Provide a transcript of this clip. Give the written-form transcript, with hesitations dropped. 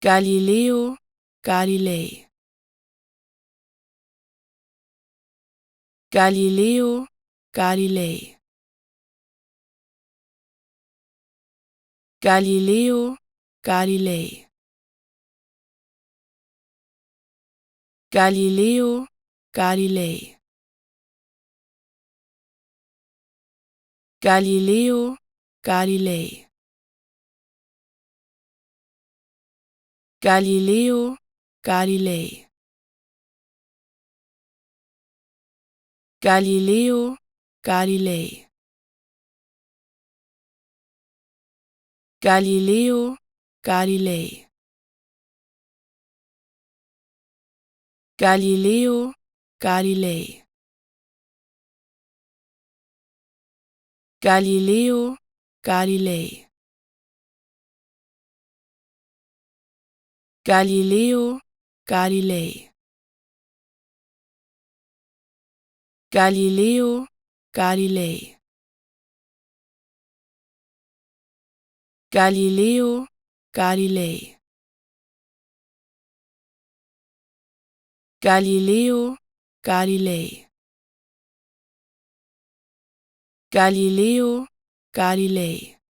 Galileo Galilei. Galileo Galilei. Galileo Galilei. Galileo Galilei. Galileo Galilei. Galileo Galilei. Galileo Galilei. Galileo Galilei. Galileo Galilei. Galileo Galilei. Galileo Galilei. Galileo Galilei. Galileo Galilei. Galileo Galilei. Galileo Galilei.